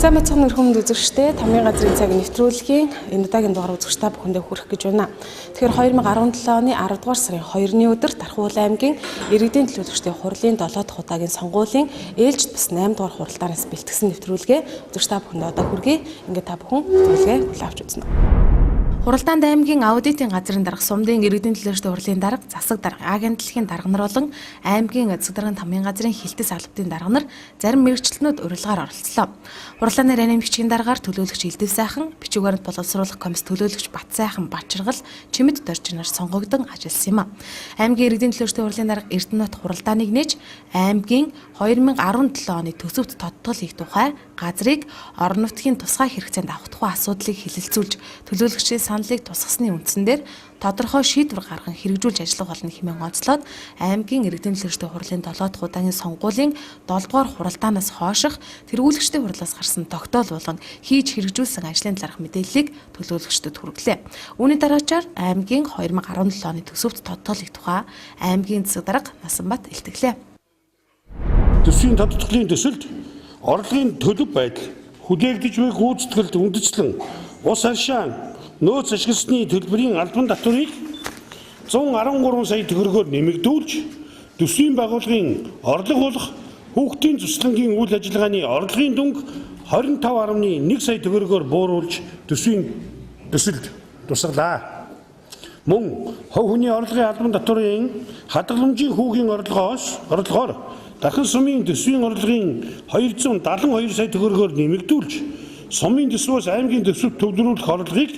Сайн мэцхан өрхөмд үзэгчтэй Тамгын газрын цаг нэвтрүүлгийн энэ удаагийн дугаар үзэгч та бүхэндээ хүрэх гэж байна. Тэгэхээр 2017 оны 10 дугаар сарын 2-ны өдөр Аймгийн иргэдийн төлөөлөгчдийн хурлын 7 дахь удаагийн сонгуулийн ээлжит бас 8 дугаар хуралдаанаас бэлтгэсэн нэвтрүүлгээ үзэгч та бүхэндээ одоо хүргэе. Ингээд та бүхэн нэвтрүүлгээ хүлээн авч үзнэ. Хуралдаанд аймгийн аудитын газрын дарга сумдын иргэдийн төлөөлөгчдийн хурлын дарга, засаг дарга, агентлагийн дарга нар болон аймгийн эцэг даргын Тамгын газрын хилтэс албадын дарга нар зарим мэргэжилтнүүд урилгаар оролцлоо. Хуралдааны районын бичгийн даргаар төлөөлөгч Илдэв сайхан, бичиг баримт боловсруулах комисс төлөөлөгч Бат сайхан Бачиргал, Чимэд Доржинаар сонгогдсон ажилласан юм а. Аймгийн иргэдийн төлөөлөгчдийн хурлын дарга Эрдэнэт хуралдааныг нээж аймгийн 2017 оны төсөвт тодтол хийх тухай газрыг орон нутгийн тусгай хэрэгцээнд авах тухай асуудлыг хэлэлцүүлж төлөөлөгчдийн саналыг тусгасны үндсэн дээр тодорхой шийдвэр гарган хэрэгжүүлж ажиллах болно хэмээн онцлоод аймгийн иргэдийн төлөөлөгчдийн хурлын 7 дахь удаагийн сонгуулийн 7 дугаар хуралдаанаас хойших тэргүүлэгчдийн хурлаас гарсан тогтоол болон хийж хэрэгжүүлсэн ажлын талаарх мэдээллийг төлөөлөгчдөд хүргэлээ. Үүний дараачаар аймгийн 2017 оны төсөвт тодтол хийх тухай аймгийн засаг дарга Насанбат илтгэлээ. Төсвийн тодтолын төсөлд орлогын төлөв байдал, хүлээгдэж буй гүйцэтгэлд үндэслэн ус аршаан нөөц ашигласны төлбөрийн албан татварыг 113 сая төгрөгөөр нэмэгдүүлж, төсвийн байгууллагын орлого болох хүүхдийн цуцлангийн үйл ажиллагааны орлогын дүнг 25.1 сая төгрөгөөр бууруулж төсвийн төсөлд тусгалаа. Мөн хувь хүний орлогын албан татварын хадгаламжийн хүүгийн орлогоор дахин сумын төсвийн орлогын 272 сая төгрөгөөр нэмэгдүүлж, сумын төсвөөс аймгийн төсөвт төвлөрүүлэх орлогыг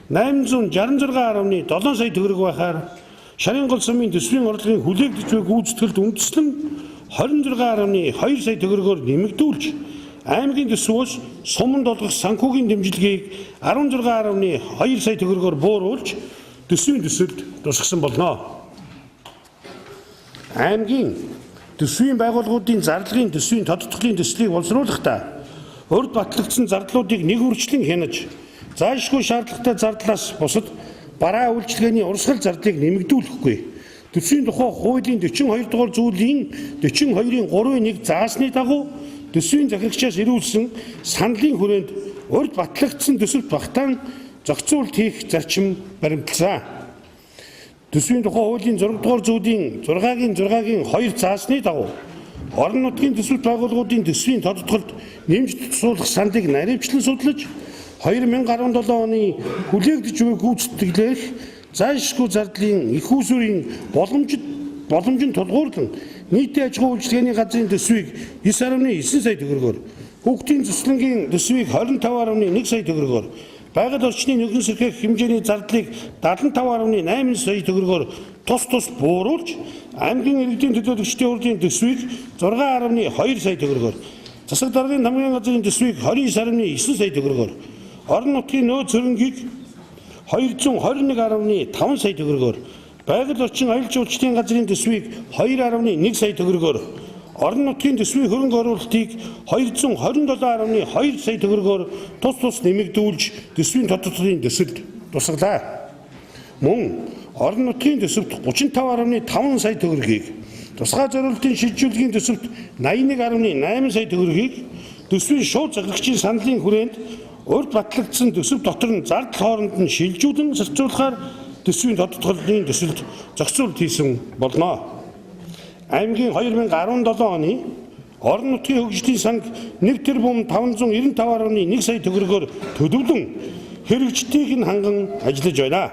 866.7 сая төгрөг байхаар Шарангол сумын төсвийн орлогын хүлээгдэж буй гүйцэтгэлд үндэслэн 26.2 сая төгрөгөөр нэмэгдүүлж, аймгийн төсвөөс суманд олгох санхүүгийн дэмжлэгийг 16.2 сая төгрөгөөр бууруулж төсвийн төсөлд тусгасан болно. Аймгийн төсвийн байгууллагуудын зарлагын төсвийн тодтолын төслийг боловсруулахдаа урд батлагдсан зардлуудыг нэг үржлэн хянаж, заашгүй шаардлагатай зардлаас бусад бараа үйлчилгээний урсгал зардлыг нэмэгдүүлэхгүй, төсвийн тухай хуулийн 42 дугаар зүйлийн 42-ийн 3-1 заасны дагуу төсвийн захирагчаас ирүүлсэн саналын хүрээнд урд батлагдсан төсөвт багтаан зохицуулт хийх зарчим баримтлсан. Төсвийн тухай хуулийн 6 дугаар зүйлийн 6-гийн 2 заасны дагуу орон нутгийн төсвийн байгууллагуудын төсвийн тодтолд нэмж тусуулах саналыг наривчлан судлаж, 2017 оны хүлээгдэж буй гүйцэтгэлээрх заашгүй зардлын их усүрийн боломжинд тулгуурлан нийтийн аж ахуйн үйлчилгээний газрын төсвийг 9.9 сая төгрөгөөр, хүүхдийн цуцлангийн төсвийг 25.1 сая төгрөгөөр, байгаль орчны нөхөн сэрхээх хэмжээний зардлыг 75.8 сая төгрөгөөр тус бууруулж, аймгийн иргэдийн төлөөлөгчдийн хурлын төсвийг 6.2 сая төгрөгөөр, засаг даргын Тамгын газрын төсвийг 29.9 сая төгрөгөөр, орон нутгийн нөөц хөрөнгийг 221.5 сая төгрөгөөр, байгаль орчин аялал жуулчлалын газрын төсвийг 2.1 сая төгрөгөөр, орон нутгийн төсвийн хөрөнгө оруулалтыг 227.2 сая төгрөгөөр тус нэмэгдүүлж төсвийн тодтолын төсөлд тусгалаа. Мөн орон нутгийн төсөвт 35.5 сая төгрөгийг, тусгай зориулалтын шилжүүлгийн төсөвт 81.8 сая төгрөгийг төсвийн шууд захирагчийн саналын хүрээнд урд батлагдсан төсөв дотор нь зардал хооронд нь шилжүүлэн зарцуулахаар төсвийн тодтолын төсөлд зохицуулт хийсэн болно. Аймгийн 2017 оны орон нутгийн хөгжлийн санг 1 тэрбум 595.1 сая төгрөгөөр төлөвлөн хэрэгжтийг нь ханган ажиллаж байна.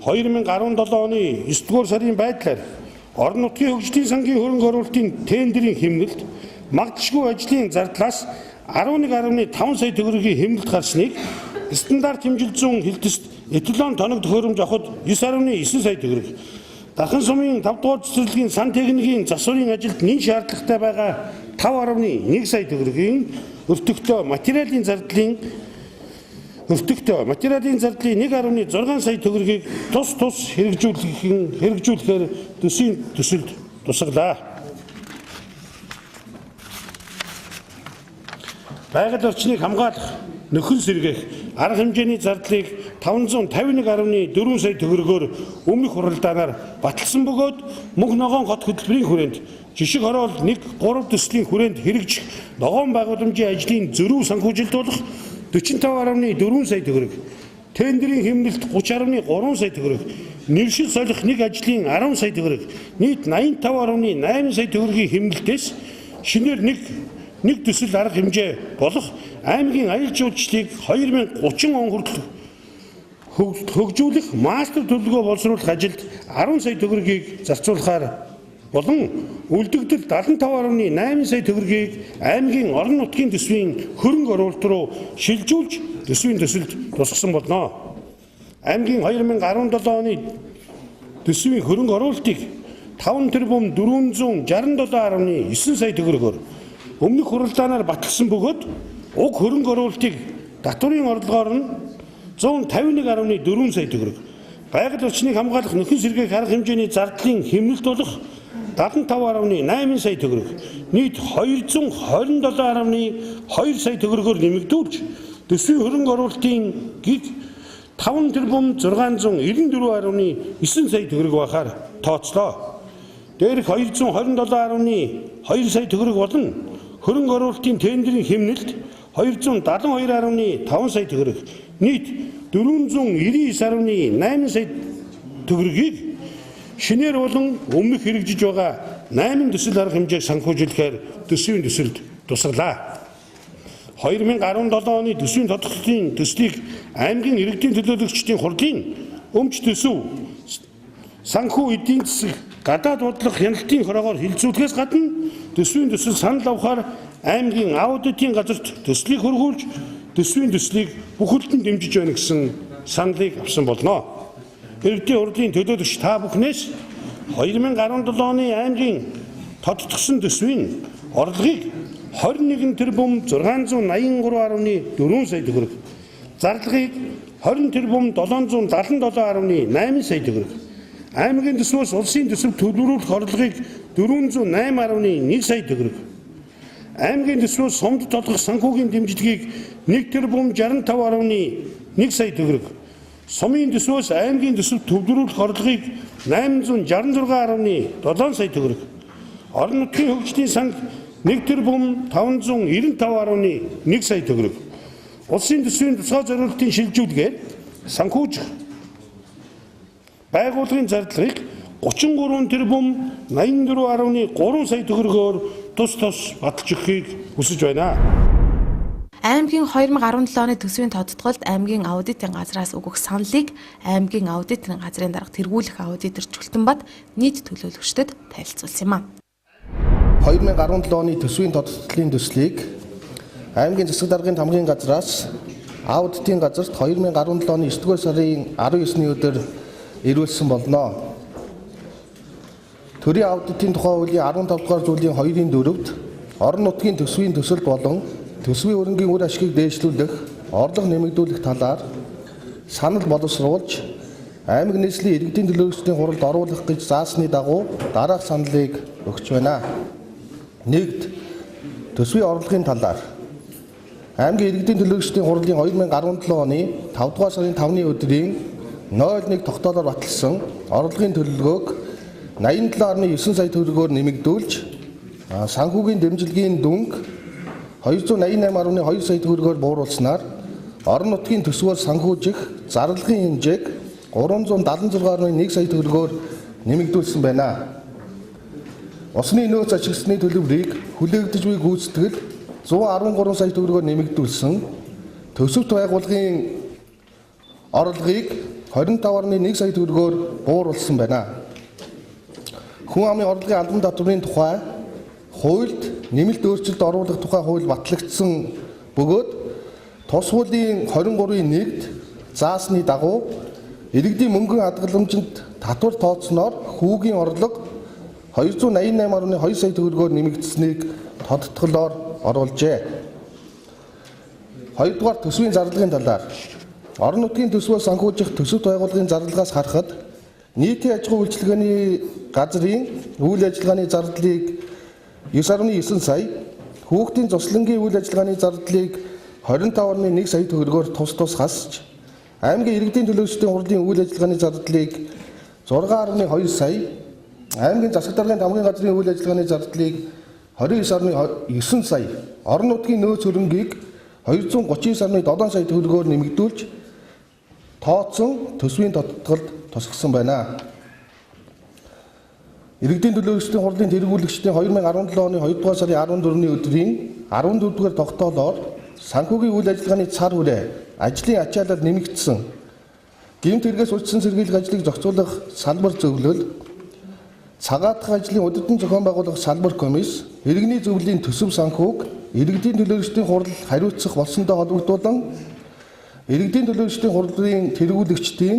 2017 оны 9 дугаар сарын байдлаар орон нутгийн хөгжлийн сангийн хөрөнгө оруулалтын тендерийн хэмнэлд магадгүй ажлын зардлаас 11.5 сая төгрөгийн хэмнэлт гарсныг стандарт хэмжилт зүүн хилтэст эталон тоног төхөөрөмж авахд 9.9 сая төгрөг, дахин сумын 5 дугаар цэцэрлэгийн сан техникийн засварын ажилд нэн шаардлагатай байгаа 5.1 сая төгрөгийн өртөгтэй материалын зардлын 1.6 сая төгрөгийг тус хэрэгжүүлэхээр төсвийн төсөлд тусгалаа. Байгаль орчныг хамгаалах, нөхөн сэргээх арга хэмжээний зардлыг 551.4 сая төгрөгөөр өмнөх хуралдаанаар баталсан бөгөөд мөнх ногоон хот хөтөлбөрийн хүрээнд жишг хороол 1-3 төслийн хүрээнд хэрэгжих ногоон байгууламжийн ажлын зөрүү санхүүжилтуулах 45.4 сая төгрөг, тендерийн хэмнэлт 30.3 сая төгрөг, нэршил солих нэг ажлын 10 сая төгрөг, нийт 85.8 сая төгрөгийн хэмнэлтээс шинээр нэг төсөл арга хэмжээ болох аймгийн аялал жуулчлалыг 2030 он хүртэл хөгжүүлэх мастер төлөвлөгөө боловсруулах ажилд 10 сая төгрөгийг зарцуулахаар болон үлдэгдэл 75.8 сая төгрөгийг аймгийн орон нутгийн төсвийн хөрөнгө оруулалт руу шилжүүлж төсвийн төсөлд тусгасан болно. Аймгийн 2017 оны төсвийн хөрөнгө оруулалтыг 5 тэрбум 467.9 сая төгрөгөөр өмнөх хуралдаанаар баталсан бөгөөд уг хөрөнгө оруулалтыг татварын орлогоор нь 151.4 сая төгрөг, байгаль орчныг хамгаалах нөхөн сэргээх арга хэмжээний зардлын хэмнэлт болох 75.8 сая төгрөг, нийт 227.2 сая төгрөгөөр нэмэгдүүлж төсвийн хөрөнгө оруулалтын гиг 5 тэрбум 694.9 сая төгрөг байхаар тооцлоо. Дээрх 227.2 сая төгрөг болон хөрөнгө оруулалтын тендерийн хэмнэлт 272.5 сая төгрөг, нийт 499.8 сая төгрөгийг шинээр болон өмнөх хэрэгжиж байгаа 8 төсөл арга хэмжээг санхүүжүүлэхээр төсвийн төсөлд тусгалаа. 2017 оны төсвийн тодорхойлолтын төслийг аймгийн иргэдийн төлөөлөгчдийн хурлын өмч төсөв санхүү эдийн засаг гадаад бодлого хяналтын хороогоор хилцүүлэхээс гадна төсвийн төсөл санал авахаар аймгийн аудитын газарт төслийг хөргүүлж төсвийн төслийг бүхэлдэн дэмжиж байна гэсэн саналыг авсан болно. Иргэдийн хурлын төлөөлөгч та бүхнээс 2017 оны аймгийн тодтогсон төсвийн орлогыг 21 тэрбум 683.4 сая төгрөг, зарлагыг 20 тэрбум 777.8 сая төгрөг, аймгийн төсвөөс улсын төсөв төлбөрүүлэх орлогыг 408.1 сая төгрөг, аймгийн төсвөөс сумд толгох санхүүгийн дэмжлэгийг 1 тэрбум 65.1 сая төгрөг, сумын төсвөөс аймгийн төсөв төлбөрүүлэх орлогыг 866.7 сая төгрөг, орон нутгийн хөгжлийн санг 1 тэрбум 595.1 сая төгрөг, улсын төсвийн тусгай зорилтын шилжүүлгээр санхүүжих байгууллагын зардлыг 33 тэрбум 84.3 сая төгрөгөөр тус баталж өгөхийг хүсэж байна. Аймгийн 2017 оны төсвийн тодтголд аймгийн аудитын газраас өгөх саналыг аймгийн аудитын газрын дарга тэргүүлэх аудитор Чултанбат нийт төлөөлөгчдөд танилцуулсан юм а. 2017 оны төсвийн тодтголын төслийг аймгийн засаг даргын тамгын газраас аудитын газарт 2017 оны 9-р сарын 19-ний өдөр ирүүлсэн болно. Төрийн аудитын тухай хуулийн 15 дугаар зүйлийн 2-ын 4-д орон нутгийн төсвийн төсөл болон төсвийн хөрөнгийн үр ашгийг дээшлүүлэх, орлого нэмэгдүүлэх талаар санал боловсруулж аймаг нийслэлийн иргэдийн төлөөлөгчдийн хуралд оруулах гэж заасны дагуу дараах саналыг өгч байна. 1-д төсвийн орлогын талаар аймгийн иргэдийн төлөөлөгчдийн хурлын 2017 оны 5 дугаар сарын 5-ны өдрийн 01 тогтоолоор баталсан орлогын төлөвлөгөөг 87.9 сая төгрөгөөр нэмэгдүүлж санхүүгийн дэмжлэгийн дүнг 288.2 сая төгрөгөөр бууруулснаар орон нутгийн төсвөөр санхүүжих зарлагын хэмжээг 376.1 сая төгрөгөөр нэмэгдүүлсэн байна. Усны нөөц ашигласны төлбөрийг хүлээгдэж буй гүйцэтгэл 113 сая төгрөгөөр нэмэгдүүлсэн. Төсөвт байгууллагын орлогыг 25.1 сая төгрөгөөр бууруулсан байна. Хүн амын орлогын албан татврын тухай хуульд нэмэлт өөрчлөлт оруулах тухай хууль батлагдсан бөгөөд тус хуулийн 23-ийн 1-д заасны дагуу иргэдийн мөнгөн хадгаламжинд татвар тооцсноор хүүгийн орлого 288.2 сая төгрөгөөр нэмэгдсэнийг тодтголоор оруулжээ. 2-дугаар төсвийн зарлагын талаар орон нутгийн төсвөө санхүүжих төсөвт байгууллагын зарлагаас харахад нийтийн аж ахуй үйлчилгээний газрын үйл ажиллагааны зардлыг 9.9 сая, хүүхдийн цуслангийн үйл ажиллагааны зардлыг 25.1 сая төгрөгөөр тус хасж, аймгийн иргэдийн төлөөлөгчдийн хурлын үйл ажиллагааны зардлыг 6.2 сая, аймгийн засаг даргын тамгын газрын үйл ажиллагааны зардлыг 29.9 сая, орон нутгийн нөөц хөрөнгийг 239.7 сая төгрөгөөр нэмэгдүүлж тооцсон төсвийн тодтолд тусгасан байна. Иргэдийн төлөөлөгчдийн хурлын тэргүүлэгчдийн 2017 оны 2 дугаар сарын 14-ний өдрийн 14-р тогтоолоор санхүүгийн үйл ажиллагааны цар хүрээ ажлын ачаалал нэмэгдсэн, гэмт хэрэгээс үлдсэн сэргийлэх ажлыг зохицуулах салбар зөвлөл, цагаатгах ажлын удирдан зохион байгуулах салбар комисс, иргэний зөвлөлийн төсөв санхүүг иргэдийн төлөөлөгчдийн хурал хариуцах болсонтой холбогдуулан иргэдийн төлөөлөгчдийн хурлын тэргүүлэгчдийн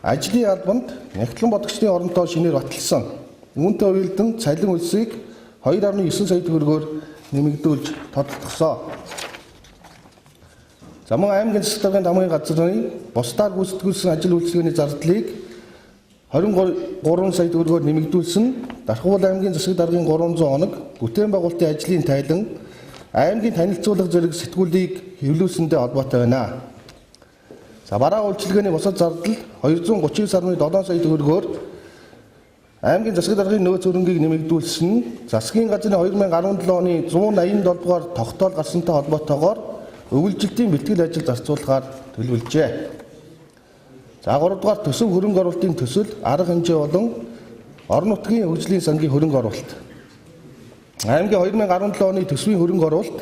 ажлын албанд нягтлан бодогчдын оронтой шинээр баталсан. Үүнтэй уялдан цалин үлсийг 2.9 сая төгрөгөөр нэмэгдүүлж тодтолцсон. Замун аймгийн засаг даргын тамгын газрын бусдаар гүйцэтгүүлсэн ажил үйлчилгээний зардлыг 23 сая төгрөгөөр нэмэгдүүлсэн. Дархуул аймгийн засаг даргын 300 хоног бүтээн байгуулалтын ажлын тайлан аймгийн танилцуулга зэрэг сэтгүүлийг хэвлүүлсэндээ холбоотой байна. За бараа үйлчилгээний бусад зардал 239.7 сая төгрөгөөр аймгийн засаг даргын нөөц хөрөнгийг нэмэгдүүлсэн. Засгийн газрын 2017 оны 187 дугаар тогтоол гарсантай холбоотойгоор өвлжилтийн бэлтгэл ажил зарцуулахаар төлөвлөжээ. За 3 дугаар төсөв хөрөнгө оруулалтын төсөл, арга хэмжээ болон орон нутгийн хөгжлийн сангийн хөрөнгө оруулалт. Аймгийн 2017 оны төсвийн хөрөнгө оруулалт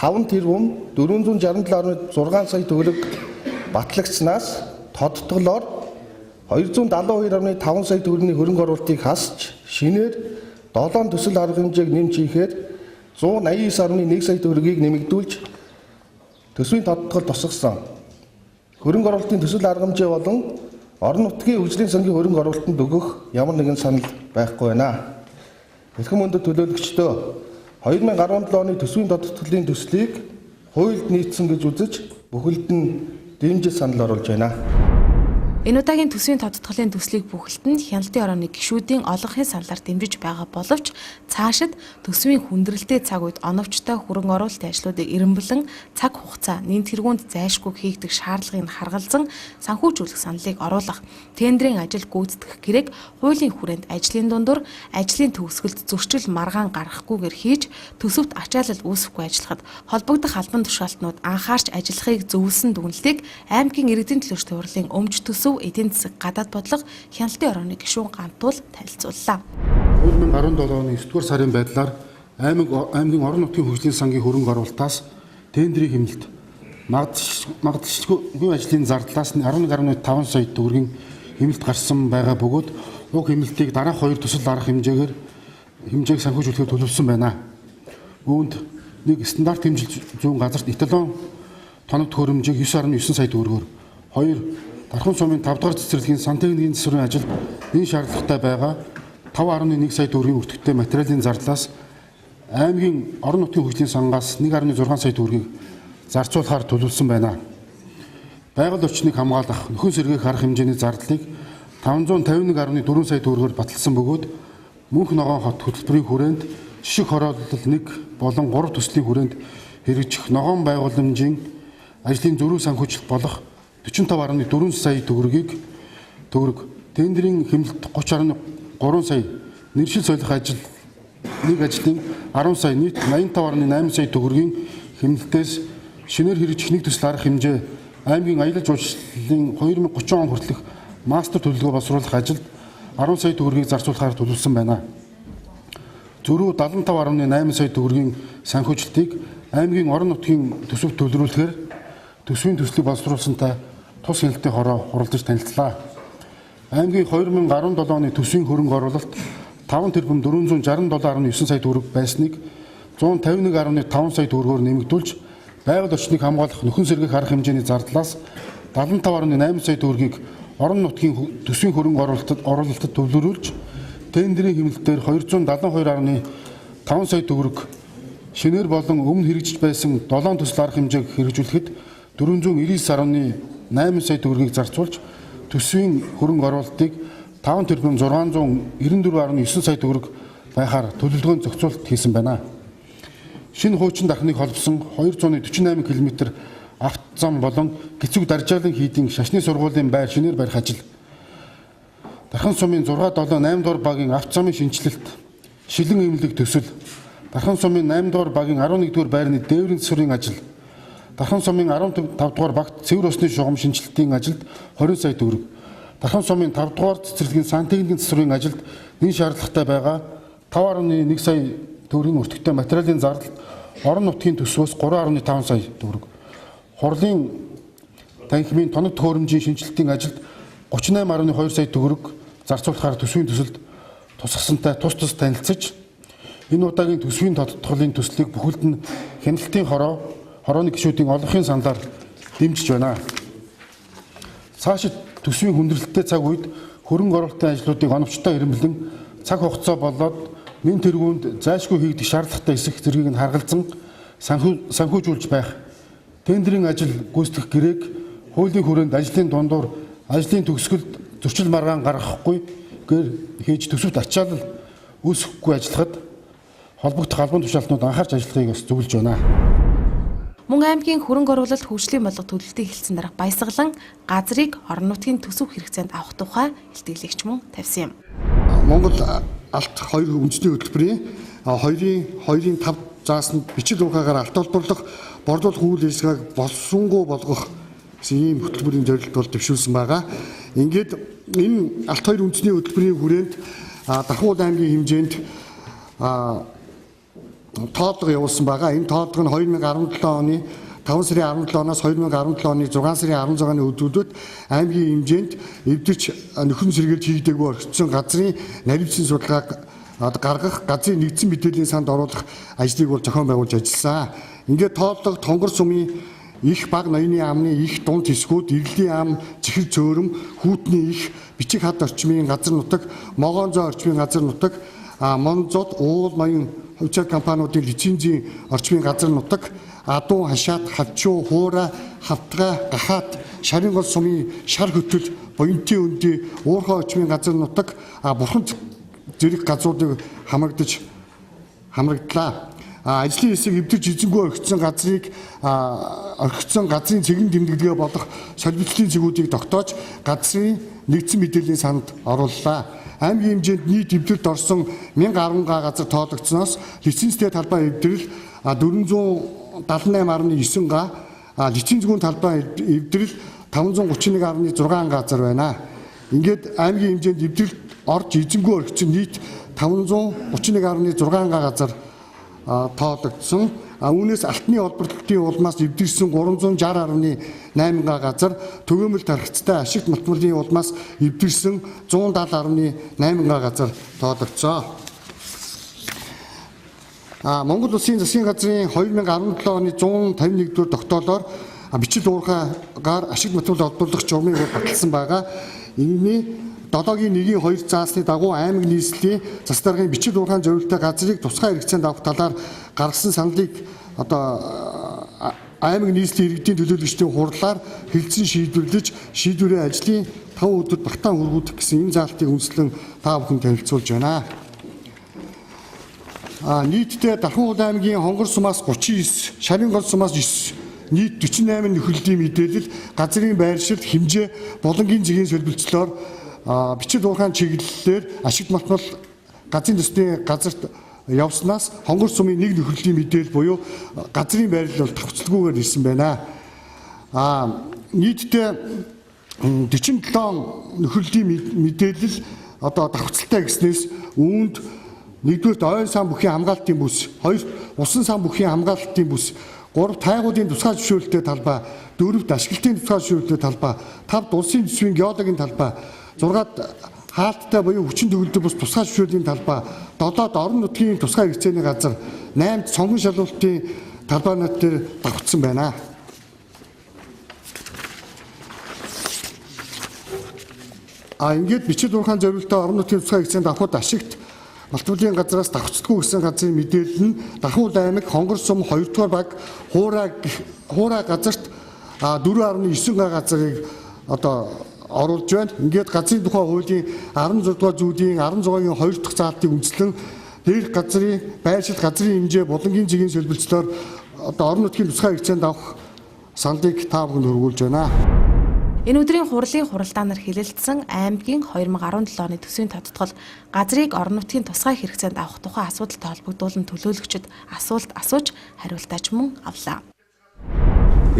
5 тэрбум 467.6 сая төгрөг батлагдсанаас тодтголоор 272.5 сая төгрөгийн хөрөнгө оруулалтыг хасч шинээр 7 төсөл арга хэмжээг нэмж хийхээр 189.1 сая төгрөгийг нэмэгдүүлж төсвийн тодтгол тусгасан. Хөрөнгө оруулалтын төсөл арга хэмжээ болон орон нутгийн хөгжлийн сангийн хөрөнгө оруулалтанд өгөх ямар нэгэн санал байхгүй байна. Эрхэм өндөр төлөөлөгчдөө 2017 оны төсвийн тодтголын төслийг хуульд нийцсэн гэж үзэж бүхэлд нь дэмжиж санал оруулж байна. Энэ удаагийн төсвийн тодтголын төслийг бүхэлд нь хяналтын орооны гишүүдийн олонхын саналаар дэмжиж байгаа боловч цаашид төсвийн хүндрэлтэй цаг үед оновчтой хөрөнгө оруулалтын ажлуудыг эренблэн цаг хугацаа нэн тэргуунд зайлшгүй хийгдэх шаардлагыг харгалзан санхүүжүүлэх саналыг оруулах, тендерийн ажил гүйцэтгэх гэрээг хуулийн хүрээнд ажлын дундуур ажлын төгсгөлд зөрчил маргаан гаргахгүйгээр хийж төсөвт ачаалал үүсэхгүй ажиллахад холбогдох албан тушаалтнууд анхаарч ажиллахыг зөвлөсөн дүгнэлтийг аймгийн иргэдийн төлөөлөгчдийн хурлын өмч төсөв эдийн засаг гадаад бодлого хяналтын орооны гишүүн гантуул танилцууллаа. 2017 оны 9 дугаар сарын байдлаар аймгийн орон нутгийн хөгжлийн сангийн хөрөнгө оруулалтаас тендерийн хэмнэлт магадaltaгүй ажлын зардлаас 11.5 сая төгрөгийн хэмнэлт гарсан байгаа бөгөөд уг хэмнэлтийг дараах 2 төсөл арга хэмжээг санхүүжүүлэхээр төлөвлөсөн байна. Үүнд нэг стандарт хэмжил зүүн газарт эталон тоног төхөөрөмжийг 9.9 сая төгрөгөөр, 2 Дархан сумын 5 дугаар цэцэрлэгийн сантехникийн засварын ажил энэ шаардлагатай байгаа 5.1 сая төгрөгийн өртөгтэй материалын зардлаас аймгийн орон нутгийн хөгжлийн сангаас 1.6 сая төгрөгийг зарцуулахаар төлөвлөсөн байна. Байгаль орчныг хамгаалах, нөхөн сэргээх арга хэмжээний зардлыг 551.4 сая төгрөгөөр баталсан бөгөөд Мөнх ногоон хот хөтөлбөрийн хүрээнд жишг хороолол 1 болон 3 төслийн хүрээнд хэрэгжих ногоон байгууламжийн ажлын зөрүү санхүүжилт болох 45.4 сая төгрөгийг тендерийн хэмнэлт 30.3 сая, нэршил солих ажлын 10 сая, нийт 85.8 сая төгрөгийн хэмнэлтээс шинээр хэрэгжих нэг төсөл арга хэмжээ аймгийн аялал жуулчлалын 2030 он хүртэлх мастер төлөвлөгөө боловсруулах ажилд 10 сая төгрөгийг зарцуулахаар төлөвлөсөн байна. Зөрүү 75.8 сая төгрөгийн санхүүжилтийг аймгийн орон нутгийн төсөвт төлрүүлэхээр төсвийн төслийг боловсруулсантай тус хяналтын хороо хуралдаж танилцлаа. Аймгийн 2017 оны төсвийн хөрөнгө оруулалт 5 тэрбум 467.9 сая төгрөг байсныг 151.5 сая төгрөгөөр нэмэгдүүлж байгаль орчныг хамгаалах нөхөн сэргээх арга хэмжээний зардлаас 75.8 сая төгрөгийг орон нутгийн төсвийн хөрөнгө оруулалтад төлөвлөрүүлж тендерийн хэмнэлтээр 272.5 сая төгрөг шинээр болон өмнө хэрэгжиж байсан 7 төсөл арга хэмжээг хэрэгжүүлэхэд 499.8 сая төгрөгийг зарцуулж төсвийн хөрөнгө оруулалтыг 5 тэрбум 694.9 сая төгрөг байхаар төлөвлөгөөнд зохицуулалт хийсэн байна. Шинэ хуучин дахныг холбосон 248 км авто зам болон гэцүүг даржаалан хийдийн шашны сургуулийн байр шинээр барих ажил. Дархан сумын 6, 7, 8 дугаар багийн авто замын шинжилэлт, шилэн эмнэлэг төсөл, Дархан сумын 8 дугаар багийн 11 дугаар байрны дээврийн засварын ажил, Дархан сумын 15 дугаар багт цэвэр усны шугам шинжилтийн ажилд 20 сая төгрөг, Дархан сумын 5 дугаар цэцэрлэгийн сантехникийн засварын ажилд нэн шаардлагатай байгаа 5.1 сая төгрөгийн өртөгтэй материалын зардалд орон нутгийн төсвөөс 3.5 сая төгрөг, Хурлын танхимын тоног төхөөрөмжийн шинжилтийн ажилд 38.2 сая төгрөг зарцуулахаар төсвийн төсөлд тусгасантай тус танилцаж, энэ удаагийн төсвийн тодтголын төслийг бүхэлд нь хяналтын хорооны гишүүдийн олонхын саналаар дэмжиж байна. Цаашид төсвийн хүндрэлттэй цаг үед хөрөнгө оруулалтын ажлуудыг оновчтой ирэмблэн цаг хугацаа болоод нэн тэргуунд зайлшгүй хийгдэх шаардлагатай эсэх зэргийг нь харгалзан санхүүжүүлж байх, тендерийн ажил гүйцэтгэх гэрээг хуулийн хүрээнд ажлын дундуур ажлын төгсгөлд зөрчил маргаан гаргахгүй гэр хийж төсөвт ачаалал үүсэхгүй ажиллахад холбогдох албан тушаалтнууд анхаарч ажиллахыг бас зөвлөж байна. Мөн аймгийн хөрөнгө оруулалт хөгжлийн бодлого төлөвлөлтийг хэлсэн дарга баясгалан газрыг орон нутгийн төсөв хэрэгцээнд авах тухай илтгэлэгч мөн тавьсан юм. Монгол алт 2 үндэсний хөтөлбөрийн 2-ын 5 заасанд бичил уухаагаар алт олборлох, борлуулах үйл ажиллагааг болсонгүй болгох гэсэн ийм хөтөлбөрийн зорилт бол дэвшүүлсэн байгаа. Ингээд энэ алт 2 үндэсний хөтөлбөрийн хүрээнд Дахь аймгийн хэмжээнд тоотлого явуулсан байгаа. Энэ тоотлого нь 2017 оны 5 сарын 17-оноос 2017 оны 6 сарын 16-ны өдрүүдэд аймгийн хэмжээнд эвдэрч нөхөн сэргийлж хийгдээгүй орчсон газрын наривчсан судалгааг гаргах, газрын нэгдсэн мэдээллийн санд оруулах ажлыг бол зохион байгуулж ажилласан. Ингээд тоотлого Тонгор сумын их баг ноёны амны их дунд хэсгүүд, Иргэлийн ам, Чихэр цөөрөм, Хүүтний их, Бичиг хад орчмын газар нутаг, Могоонзоо орчмын газар нутаг, Монзод, Уул, ноён хувьчаар компаниудын лицензийн орчмын газар нутаг, Адуу, Хашаат, Хавчуу, Хуура, Хавтгай, Гахаат, Шарын гол сумын шар хөтөл, Буянтын өнди, Уурхай орчмын газар нутаг, Бурхан зэрэг газруудыг хамрагдлаа. Ажлын хэсэг эвдэрч эзэнгүй орхигдсон газрын цэгэн тэмдэглэгээ болох солилцлын цэгүүдийг тогтоож газрын нэгдсэн мэдээллийн санд орууллаа. Аймгийн хэмжээнд нийт эвдэрт орсон 1010 газар тоологдсоноос лицензтэй талбай эвдрэл 478.9 га, лицензгүй талбай эвдрэл 531.6 газар байна. Ингээд аймгийн хэмжээнд эвдрэлт орж эзэнгүй орхигдсон нийт 531.6 газар тоологдсон. Үүнээс алтны олборлолтын улмаас эвдэрсэн 360.8 газар, төгөөмөл тархацтай ашигт малтмалын улмаас эвдэрсэн 170.8 газар тоологдсон. Монгол Улсын засгийн газрын 2017 оны 151 дугаар тогтоолоор бичил уурхаагаар ашигт малтмал олборлох журмыг баталсан байгаа. Энэний 7-гийн 1-ийн 2 заасны дагуу аймаг нийслэлийн зас даргын бичил уурхайн зориулалттай газрыг тусгай хэрэгцээнд авах талаар гаргасан саналыг аймаг нийслэлийн иргэдийн төлөөлөгчдийн хурлаар хэлэлцэн шийдвэрлэж, шийдвэрээ ажлын 5 өдөрт багтаан хүргүүлэх гэсэн энэ заалтыг үндэслэн та бүхэн танилцуулж байна. Нийтдээ Дахь аймгийн Хонгор сумаас 39, Шарын гол сумаас 9, нийт 48 нөхөрлөлийн мэдээлэл, газрын байршил, хэмжээ, болонгийн зэгийн солилцлоор бичил уурхайн чиглэлээр ашигт малтмал газрын төсний газарт явснаас Хонгор сумын нэг нөхөрлөлийн мэдээлэл буюу газрын байрлал бол давхцалгүйгээр ирсэн байна. Нийтдээ 47 нөхөрлөлийн мэдээлэл давхцалтай гэснээс үүнд 1-р ойн сан бүхийн хамгаалтын бүс, 2 усан сан бүхийн хамгаалтын бүс, 3 тайгуудын тусгай зөвшөөрлөлттэй талбай, 4 ашиглалтын тусгай зөвшөөрлөлттэй талбай, 5 улсын төсвийн геологийн талбай, 6 хаалттай буюу хүчин төгөлдөр бус тусгай зөвшөөрлийн талбай, 7 орон нутгийн тусгай хэрэгцээний газар, 8 сонгон шалгуулалтын талбайнууд дээр давхцсан байна. Ингээд бичил уурхайн зориулалттай орон нутгийн тусгай хэрэгцээнд авахд ашигт малтмалын газраас давхцдаггүй гэсэн газрын мэдээлэл нь Дахь аймаг Хонгор сум 2 дугаар баг Хуура газарт 4.9 газрыг оруулж байна. Ингээд газрын тухай хуулийн 16 дугаар зүйлийн 16-гийн 2 дахь заалтыг үндэслэн дээрх газрын байршил, газрын хэмжээ, болонгийн зэгийн солилцлоор орон нутгийн тусгай хэрэгцээнд авах саналыг та бүхэнд хүргүүлж байна. Энэ өдрийн хуралдаанаар хилэлцсэн аймгийн 2017 оны төсвийн тодтгол газрыг орон нутгийн тусгай хэрэгцээнд авах тухай асуудалтай холбогдуулан төлөөлөгчд асуулт асууж хариултаач мөн авлаа.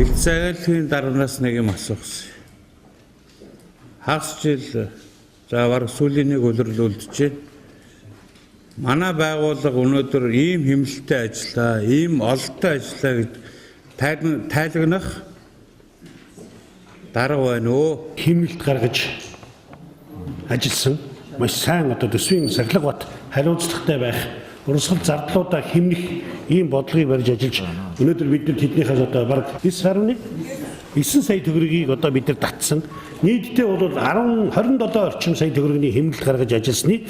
Их цагаалагын дарнаас нэг юм асуусан. Хагас жил заавар сүүлийн нэг улирал үлджээ. Манай байгууллага өнөөдөр ийм хэмнэлттэй ажиллаа, ийм ололтой ажиллаа гэж тайлагнах дарга байна уу? Хэмнэлт гаргаж ажилласан маш сайн одоо төсвийн сахилга бат хариуцлагатай байх, урсгал зардлуудаа хэмнэх ийм бодлогыг барьж ажиллаж өнөөдөр бид нар тэднийхээс одоо бараг 9 сая төгрөгийг одоо бид нар татсан. Нийтдээ бол 27 орчим сая төгрөгийн хэмнэлт гаргаж ажилласны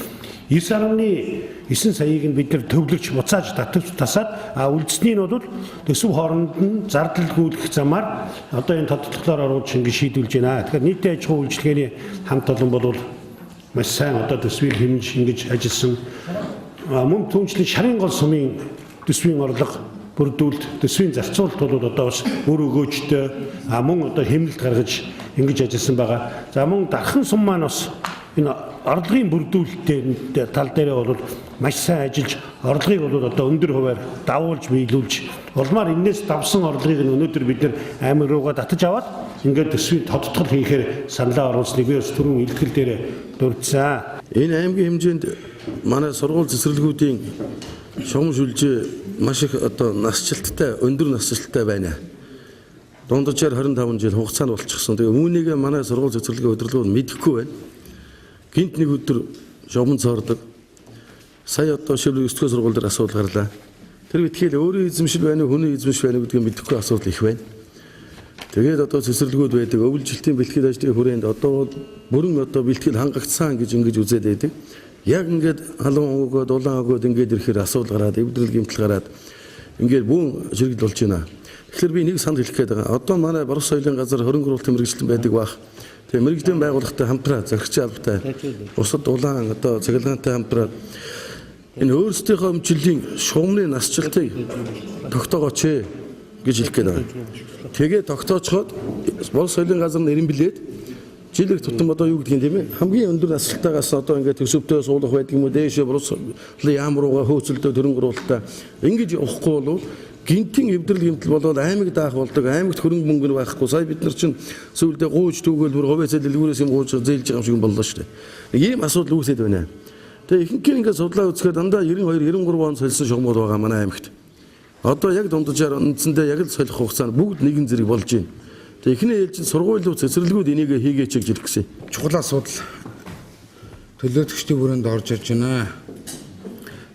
9.9 саяыг нь бид нар төвлөрч буцааж тасаад үлдсэний нь бол төсөв хооронд нь зардалгүйх замаар одоо энэ тодтолцоолоор оруулж ингэ шийдүүлж байна. Тэгэхээр нийтийн аж ахуйн үйлчилгээний хамт олон бол маш сайн одоо төсвийг хэмж ингэж ажилласан. Мөн түүнчлэн шарын гол сумын төсвийн орлого бүрдүүлэлт төсвийн зарцуулалт бол одоо бас өөр өгөөжтэй мөн одоо хэмнэлт гаргаж ингэж ажилласан байгаа. За мөн дархан сум маань бас энэ орлогын бүрдүүлэлтийн тал дээр бол маш сайн ажиллаж орлогыг бол одоо өндөр хувиар давуулж биелүүлж улмаар энэс давсан орлогыг өнөөдөр бид нар аймаг руугаа татаж аваад ингээд төсвийн тодтгол хийхээр саналаа оруулсныг би бас түрүүн илтгэл дээр дурдсан. Энэ аймгийн хэмжээнд манай сургууль цэцэрлэгүүдийн шугам шүлжээ маш их одоо насжилттай, өндөр насжилттай байна. Дунджаар 25 жил хугацаанд болчихсон. Тэгээ үүнийг манай сургууль цэцэрлэгийн удирдлагууд мэдэхгүй байна. Гинт нэг өдөр шугам цоордог. Сая одоо шивлэг 9 дугаар сургууль дээр асуудал гарлаа. Тэр битгээл өөрөө эзэмшил байна уу, хүний эзэмшил байна уу гэдгийг мэдэхгүй асуудал их байна. Тэгээд одоо цэцэрлэгүүд байдаг, өвлжилтийн бэлтгэл ажлын хүрээнд одоо бүрэн одоо бэлтгэл хангагдсан гэж ингэж үзээд байдаг. Яг ингээд халуун өгөөд, улаан өгөөд ингээд ирэхээр асуудал гараад, эвдрэл гэмтэл гараад ингээд бүүн ширэгдэл болж байна. Тэгэхээр би нэг санал хэлэх гээд байгаа. Одоо манай Борос соёлын газар хөрөнгө оруулалтын мэргэжилтэн байдаг бах. Тэгээ мэргэжлийн байгууллагатай хамтраад, захирагчийн албатай, бусад улаан одоо цахилгаантай хамтраад энэ өөрсдийнхөө өмчлөлийн шугамны насжилтыг тогтоогооч гэж хэлэх гээд байгаа. Тэгээ тогтоочход Борос соёлын газар нэрэн билээд жилээр тутам одоо юу гэдгийг тийм ээ хамгийн өндөр насжилтаагаас одоо ингээд төсөвтэй суулгах байдаг юм уу дээшээ Борос яамрууга хөөцөлдөө хөрөнгө оруулалтаа ингэж явахгүй бол гинтийн эвдрэл гэмтэл болоод аймаг даах болдог, аймагт хөрөнгө мөнгө нь байхгүй. Сая бид нар чинь сүүлдээ гууж түүгээл бүр хувьяасаа дэлгүүрээс юм гууж зээлж байгаа юм шиг боллоо шүү дээ. Ийм асуудал үүсээд байна. Тэгээ ихэнх ингээд судлаа үзэхэд дандаа 92, 93 он солисон шугамуд байгаа манай аймагт. Одоо яг дунджаар үндсэндээ яг л солих хугацаанд бүгд нэгэн зэрэг болж байна. Тэгээ эхний ээлжид сургуулиуд цэцэрлэгүүд энийг хийгээч гэж хэлэх гэсэн. Чухал асуудал төлөөлөгчдийн хүрээнд орж ирж байна.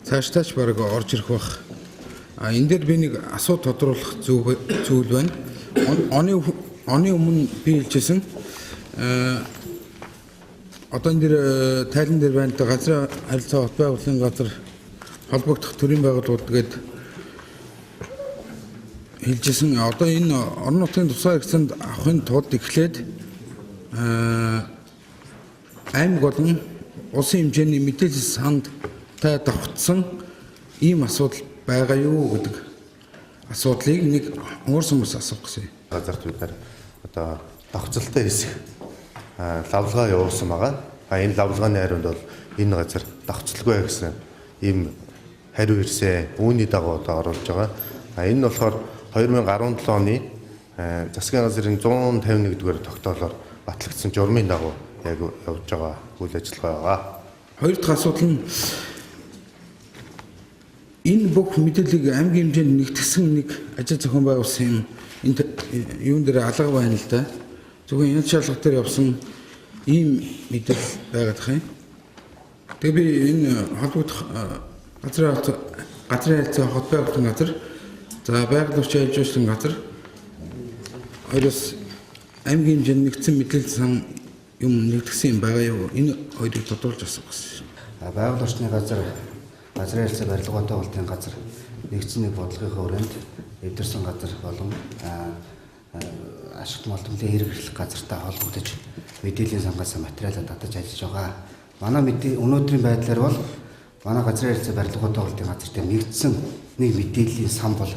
Цаашдаач бараг орж ирэх бах. Энэ дээр би нэг асуу тодруулах зүйл байна. Оны өмнө би хэлжсэн. Одоо энэ дээр тайлан дээр байна. Газрын харилцаа хот байгууллагын газар холбогдох төрийн байгууллагууд гээд хэлжсэн. Одоо энэ орон нутгийн тусгай хэрэгцээнд авахын тулд эхлээд аймаг болон улсын хэмжээний мэдээлэл сандтай давхцсан ийм асуудал байгаа юу гэдэг асуудлыг нэг уурсан хүмүүс асуух гэсэн. Газарт бид нар одоо давхцалтай хэсэг лавлгаа явуулсан байгаа. Энэ лавлгааны хариунд бол энэ газар давхцалгүй гэсэн ийм хариу ирсэн. Үүний дагуу одоо оруулж байгаа. Энэ нь болохоор 2017 оны засгийн газрын 151-р тогтоолоор батлагдсан журмын дагуу яг явж байгаа үйл ажиллагаа байгаа. Хоёр дахь асуудал нь энэ бүх мэдээллийг аймгийн хэмжээнд нэгтгэсэн нэг ажил зохион байгуулсан энэ юун дээр алга байна л да. Зөвхөн энэ шалгалт дээр явсан ийм мэдээлэл байгаад байгаа юм. Тэгээ би энэ холбогдох газрын харилцаа хот байгуулалтын газар, за байгаль орчин ээлжүүлсэн газар хоёроос аймгийн хэмжээнд нэгдсэн мэдээлэл сан юм нэгтгэсэн юм байгаа юу? Энэ хоёрыг тодруулж асуух гэсэн. Байгаль орчны газар, газрын харилцаа барилгын байгуулалтын газар нэгдсэн нэг бодлогын хүрээнд эвдэрсэн газар болон ашигт малтмлын хэрэглэх газартай холбогдож мэдээллийн сангаас материалаа татаж ажиллаж байгаа. Манай өнөөдрийн байдлаар бол манай газрын харилцаа барилгын байгуулалтын газар дээр нэгдсэн нэг мэдээллийн сан бол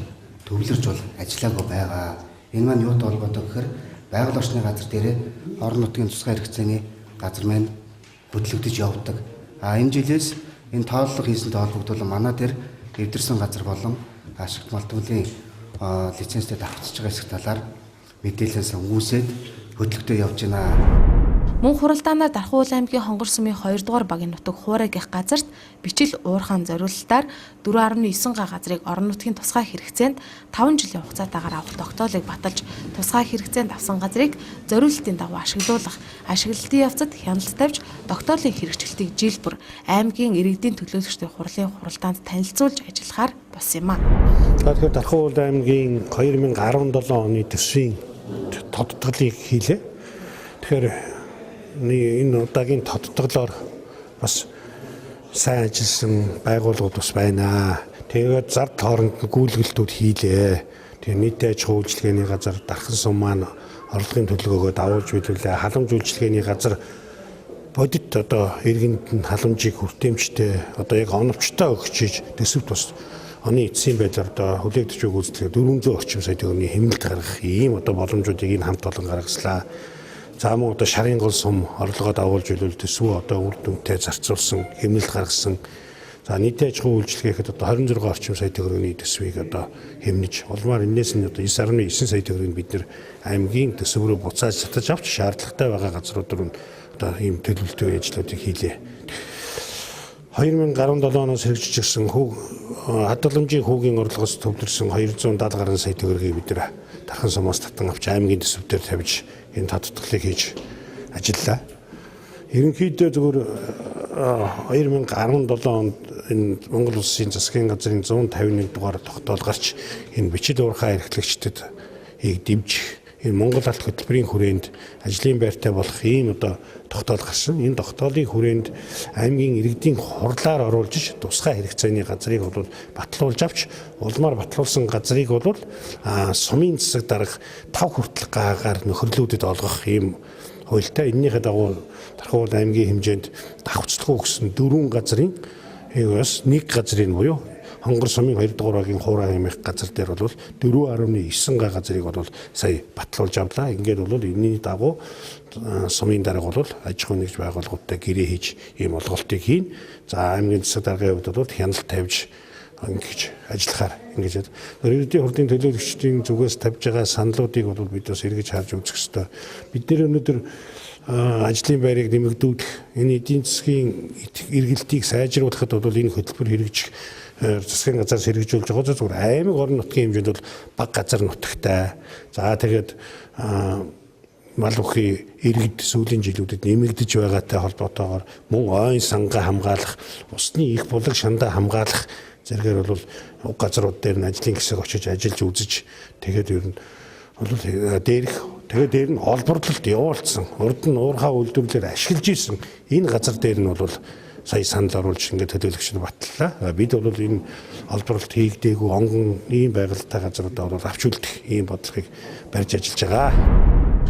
төвлөрж бол ажиллаагүй байгаа. Энэ маань юутай холбоотой гэхээр байгаль орчны газар дээрээ орон нутгийн тусгай хэрэгцээний газар маань хөдөлгдөж явдаг. Энэ жилээс энэ тооллого хийсэнтэй холбогдуулан манай дээр эвдэрсэн газар болон ашигт малтуулын лицензтэй давтчихж байгаа хэсэг талаар мэдээлэл сонгуулсэд хөдөлгөтөө явж байна. Мөн Хуралдаанаар Дархуул аймгийн Хонгор сумын 2 дугаар багийн нутаг Хуурай гэх газарт бичил уурхаан зориулалтаар 4.9 га газрыг орон нутгийн тусгай хэрэгцээнд 5 жилийн хугацаатаагаар авах тогтоолыг баталж тусгай хэрэгцээнд авсан газрыг зориулалтын дагуу ашиглуулах, ашиглалтын явцад хяналт тавьж тогтоолын хэрэгжилтийг жил бүр аймгийн иргэдийн төлөөлөгчдийн хурлын Хуралдаанд танилцуулж ажиллахаар болсон юм а. Тэгэхээр Дархуул аймгийн 2017 оны төсвийн тодтголыг хийлээ. Тэгэхээр энэ удаагийн тодтголоор бас сайн ажилласан байгууллагууд бас байна. Тэгээд зар хооронд гүйлгэлтүүд хийлээ. Тэгээд нийтийн аж ахуй үйлчилгээний газар Дархан сум маань орлогын төлөвлөгөөгөө давуулж билүүлээ. Халамж үйлчилгээний газар бодит одоо иргэнд нь халамжийг хүртээмжтэй одоо яг оновчтой өгч хийж төсөвт бас оны эцсийн байдлаар одоо хүлээгдэж байгаа үйлчлэгээ 400 орчим сая төгрөгийн хэмнэлт гаргах ийм одоо боломжуудыг энэ хамт олон гаргаслаа. За мөн одоо шарын гол сум орлогоо давуулж билүүл төсвөө одоо үр дүнтэй зарцуулсан, хэмнэлт гаргасан. За нийтийн аж ахуй үйлчлэгээхэд одоо 26 орчим сая төгрөгийн төсвийг одоо хэмнэж улмаар энэс нь одоо 9.9 сая төгрөгийг бид нэр аймгийн төсөв рүү буцааж татаж авч шаардлагатай байгаа газрууд руу одоо ийм төлөвлөлтийн ажлуудыг хийлээ. 2017 оноос хэрэгжиж ирсэн хадгаламжийн хүүгийн орлогоос төвлөрсөн 270 гаруй сая төгрөгийг бид нэр Дархан сумаас татан авч аймгийн төсөв дээр тавьж энэ тодтголыг хийж ажиллаа. Ерөнхийдөө зөвхөн 2017 онд энэ Монгол Улсын засгийн газрын 151 дугаар тогтоол гарч энэ бичил уурхай эрхлэгчдэд дэмжих энэ Монгол алт хөтөлбөрийн хүрээнд ажлын байртай болох ийм одоо тогтоол гарсан. Энэ тогтоолын хүрээнд аймгийн иргэдийн хурлаар оруулж тусгай хэрэгцээний газрыг бол батлуулж авч улмаар батлуулсан газрыг бол сумын засаг дарга 5 хүртэл гаагаар нөхөрлүүдэд олгох ийм хуультай. Эннийхээ дагуу Дархуул аймгийн хэмжээнд давхцлага өгсөн 4 газрын бас 1 газрын буюу Хонгор сумын 2 дугаар багийн Хуурай аймгийн газар дээр бол 4.9 га газрыг бол сая батлуулж авлаа. Ингээд бол энэний дагуу сумын дарга бол аж ахуй нэгж байгууллагуудтай гэрээ хийж ийм олголтыг хийн. За аймгийн засаг даргын хувьд бол хяналт тавьж ингэж ажиллахаар ингэж иргэдийн хурлын төлөөлөгчдийн зүгээс тавьж байгаа саналуудыг бол бид бас эргэж харж үзэх ёстой. Бид нэр өнөөдөр ажлын байрыг нэмэгдүүлэх, энэ эдийн засгийн эргэлтийг сайжруулахад бол энэ хөтөлбөр хэрэгжих засгийн газраас хэрэгжүүлж байгаа зүгээр аймаг орон нутгийн хэмжээнд бол бага газар нутагтай. За тэгээд мал бүхий иргэд сүүлийн жилүүдэд нэмэгдэж байгаатай холбоотойгоор мөн ойн сангаа хамгаалах, усны их булаг шандаа хамгаалах зэрэгээр бол уг газрууд дээр нь ажлын хэсэг очиж ажиллаж үзэж тэгээд ер нь бол дээрх тэгээд дээр нь олборлолт явуулсан, урд нь уурхай үйлдвэрлэлээр ашиглаж исэн энэ газар дээр нь бол сая санал оруулж ингээд төлөөлөгчд батллаа. Бид бол энэ олборлолт хийгдээгүй онгон ийм байгальтай газруудаа бол авч үлдэх ийм бодлогыг барьж ажиллаж байгаа.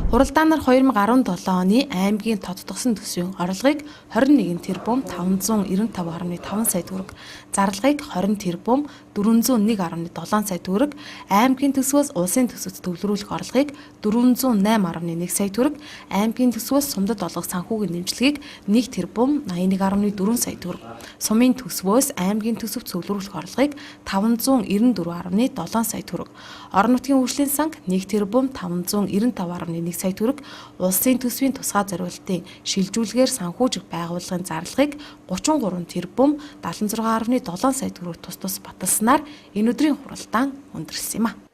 Хуралдаанаар 2017 оны аймгийн тодтогсон төсвийн орлогыг 21 тэрбум 595.5 сая төгрөг, зарлагыг 20 тэрбум 401.7 сая төгрөг, аймгийн төсвөөс улсын төсөвт төвлөрүүлэх орлогыг 408.1 сая төгрөг, аймгийн төсвөөс сумдад олгох санхүүгийн нэмжлэгийг 1 тэрбум 81.4 сая төгрөг, сумын төсвөөс аймгийн төсөвт төвлөрүүлэх орлогыг 594.7 сая төгрөг, орон нутгийн хөгжлийн санг 1 тэрбум 595.1 сая төгрөг, улсын төсвийн тусгай зориулалтын шилжүүлгээр санхүүжих байгууллагын зарлагыг 33 тэрбум 76.7 сая төгрөг тус баталснаар энэ өдрийн хуралдаан өндөрлсөн юм а.